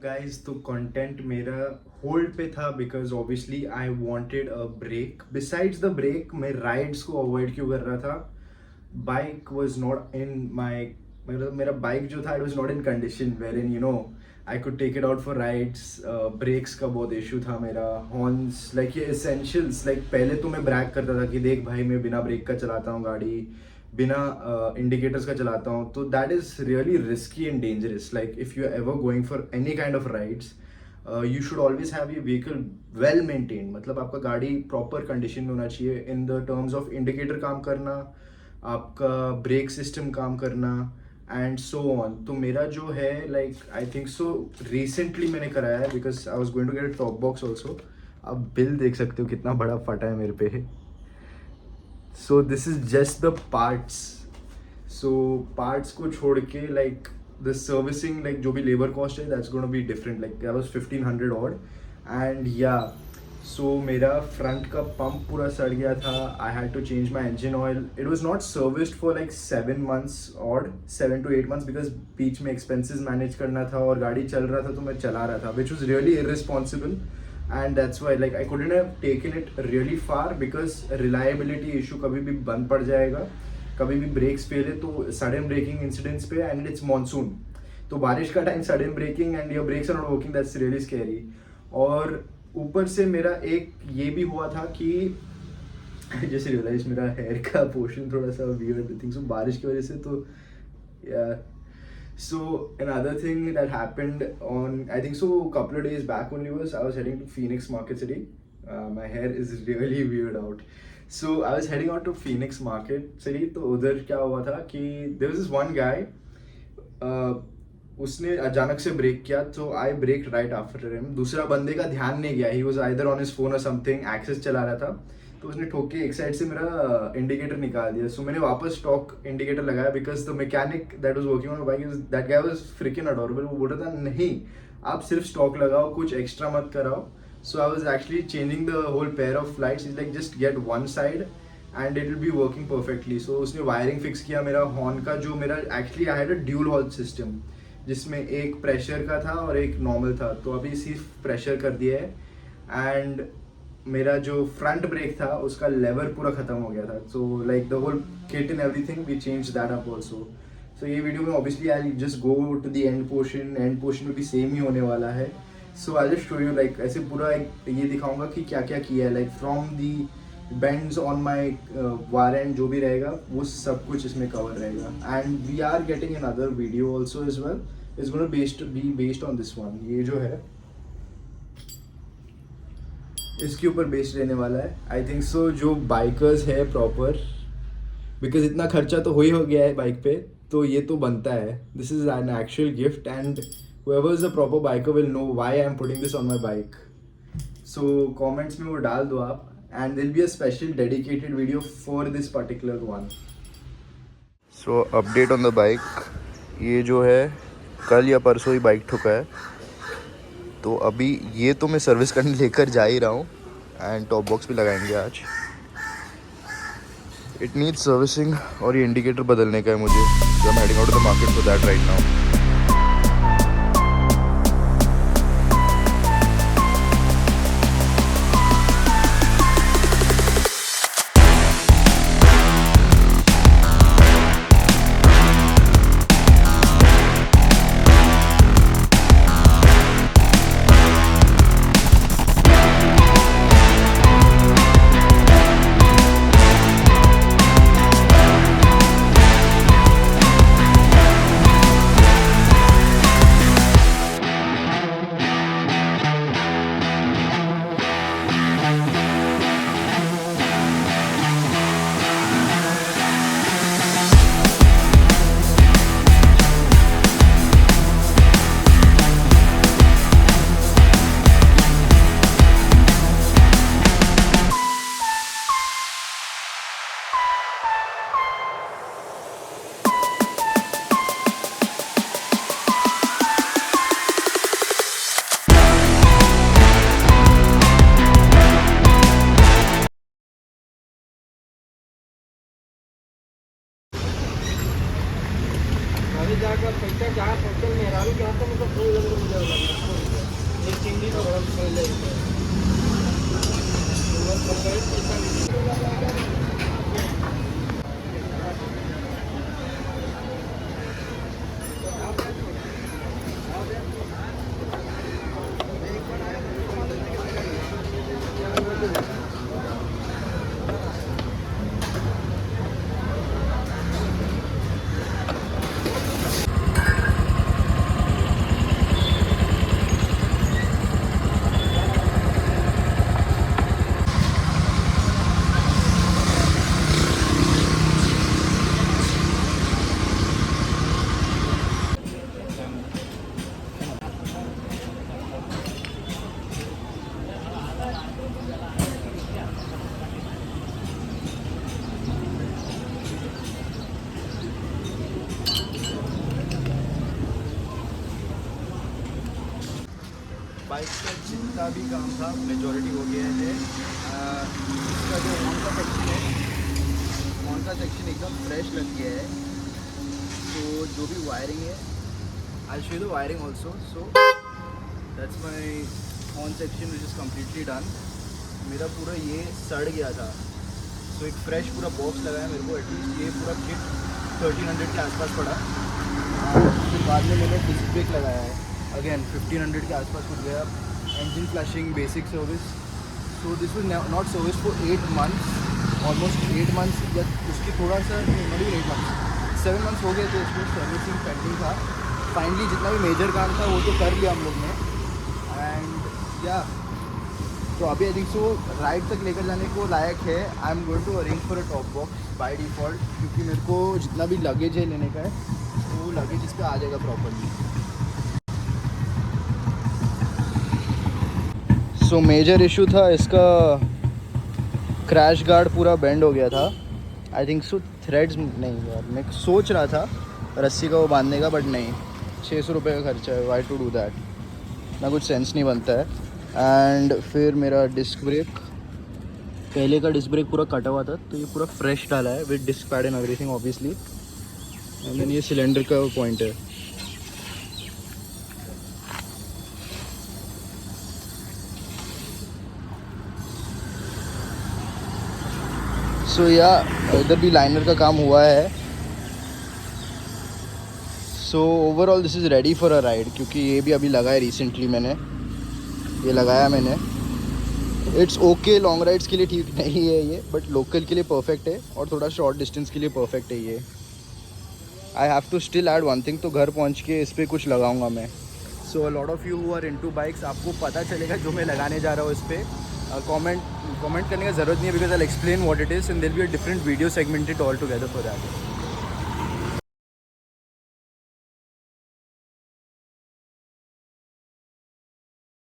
Guys तो content मेरा hold पे था because obviously I wanted a break. Besides the break मैं राइड्स को अवॉइड क्यों कर रहा था. Bike was not in my मतलब मेरा बाइक जो था it was not in condition where in I could take it out for rides. Brakes का बहुत इशू था मेरा. हॉर्न्स लाइक ये एसेंशियल्स लाइक पहले तो मैं ब्रैग करता था कि देख भाई मैं बिना ब्रेक का चलाता हूँ गाड़ी, बिना इंडिकेटर्स का चलाता हूँ. तो that is really risky and dangerous. Like if you are ever going for any kind of rides you should always have your vehicle well maintain. मतलब आपका गाड़ी प्रॉपर कंडीशन में होना चाहिए in the terms of indicator काम करना, आपका brake system काम करना एंड सो ऑन. तो मेरा जो है like I think so recently मैंने कराया है because I was going to get a top box also. आप बिल देख सकते हो कितना बड़ा फटा है मेरे पे. So this is just the parts. So parts को छोड़ के लाइक द सर्विसिंग लाइक जो भी लेबर कॉस्ट है that's gonna be different. Like that was 1500 odd and या सो मेरा फ्रंट का पंप पूरा सड़ गया था. I had to change my engine oil. It was not serviced for like 7 months odd 7 to 8 months because बीच में एक्सपेंसिस मैनेज करना था और गाड़ी चल रहा था तो मैं चला रहा था which was really irresponsible. And that's why like I couldn't have taken it really far because reliability issue कभी भी बंद पड़ जाएगा, कभी भी ब्रेक्स फेल है तो सडन ब्रेकिंग इंसिडेंट्स पे. एंड इट्स मानसून तो बारिश का time sudden braking and your brakes are not working that's really scary. और ऊपर से मेरा एक ये भी हुआ था कि जैसे रियलाइज मेरा हेयर का पोर्शन थोड़ा सा वियर्ड थिंग. सो बारिश की वजह से तो So another thing that happened on I think so a couple of days back only was I was heading to Phoenix Market City. My hair is really weird out. So I was heading out to Phoenix Market City. तो उधर क्या हुआ था कि there was this one guy. उसने अचानक से brake किया तो I brake right after him. दूसरा बंदे का ध्यान नहीं गया. He was either on his phone और समथिंग, एक्सेस चला रहा था तो उसने ठोक के एक साइड से मेरा इंडिकेटर निकाल दिया. सो मैंने वापस स्टॉक इंडिकेटर लगाया because the mechanic that was working on bike that guy was fricking adorable. वो बोल रहा था नहीं आप सिर्फ स्टॉक लगाओ, कुछ एक्स्ट्रा मत कराओ. So I was actually changing the whole pair of lights. Is like just get one side and it will be working perfectly. So उसने वायरिंग फिक्स किया मेरा हॉर्न का. जो मेरा actually I had a dual horn system जिसमें एक pressure का था और एक नॉर्मल था. तो अभी सिर्फ प्रेशर कर दिया है एंड मेरा जो फ्रंट ब्रेक था उसका लेवर पूरा खत्म हो गया था. So like the whole kit and everything we change that up also. So ये वीडियो में obviously I just go to the end portion में भी सेम ही होने वाला है. So I just show you like ऐसे पूरा एक ये दिखाऊंगा कि क्या क्या किया है like from the bends on my war and जो भी रहेगा वो सब कुछ इसमें कवर रहेगा. And we are getting another video also as well. It's gonna be based on this one. ये जो है इसके ऊपर बेस्ड रहने वाला है आई थिंक सो. जो बाइकर्स है प्रॉपर बिकॉज इतना खर्चा तो हो गया है बाइक पे तो ये तो बनता है. This is an actual gift and whoever is a proper biker will know why I am putting this on my bike. So comments में वो डाल दो आप and there will be a special dedicated video for this particular one. So update on the bike. ये जो है कल या परसों ही बाइक ठुका है तो अभी ये तो मैं सर्विस करने लेकर जा ही रहा हूँ एंड टॉप बॉक्स भी लगाएंगे आज. इट नीड्स सर्विसिंग और ये इंडिकेटर बदलने का है मुझे. I am heading out to the market for that right now. अरे जाकर पैसा जहाँ पहुँचल मेहरारू के हाथ में तो फूल लगने मुझे लगा एक चिंगी तो गरम कर ले बाइक का जितना भी काम था मेजॉरिटी हो गया है। इसका जो हॉर्न का सेक्शन है, हॉर्न का सेक्शन एकदम फ्रेश लग गया है। तो जो भी वायरिंग है, I show the wiring also. So that's my horn section which is completely done. मेरा पूरा ये सड़ गया था, तो एक फ्रेश पूरा बॉक्स लगाया मेरे को। एटलीस्ट ये पूरा किट 1300 के आसपास पड़ा। फिर बाद में मैंने डिस्क ब्रेक लगाया है, अगेन 1500 के आसपास कुछ गया। Engine flushing basic service. So this was not service for 8 months, almost 8 months या उसकी थोड़ा सा नॉट इवन 8 मंथ्स, 7 मंथस हो गए थे इसमें सर्विसिंग पेंडिंग था। फाइनली जितना भी मेजर काम था वो तो कर लिया हम लोग ने। एंड या तो अभी आई थिंक सो राइड तक लेकर जाने को लायक है। I am going to arrange for a top box by default, क्योंकि मेरे को जितना भी लगेज है लेने का है वो लगेज इस पर आ जाएगा प्रॉपरली। सो मेजर इशू था इसका, क्रैश गार्ड पूरा बेंड हो गया था। आई थिंक सो थ्रेड्स नहीं यार, मैं सोच रहा था रस्सी का वो बांधने का, बट नहीं, 600 रुपये का खर्चा है। वाई टू डू दैट, ना कुछ सेंस नहीं बनता है। एंड फिर मेरा डिस्क ब्रेक, पहले का डिस्क ब्रेक पूरा कटा हुआ था, तो ये पूरा फ्रेश डाला है with disc pad and everything obviously. And then ये सिलेंडर का पॉइंट है। सो या इधर भी लाइनर का काम हुआ है। So overall this is ready for a ride, क्योंकि ये भी अभी लगा है रिसेंटली, मैंने ये लगाया मैंने। इट्स ओके, लॉन्ग राइड्स के लिए ठीक नहीं है ये, बट लोकल के लिए परफेक्ट है और थोड़ा शॉर्ट डिस्टेंस के लिए परफेक्ट है ये। I have to still add one thing, तो घर पहुंच के इस पर कुछ लगाऊंगा मैं। So a lot of you who are into bikes, आपको पता चलेगा जो मैं लगाने जा रहा हूँ इस पर। कमेंट करने का ज़रूरत नहीं है, because I explain what it is and there be a different video segmented all together for that.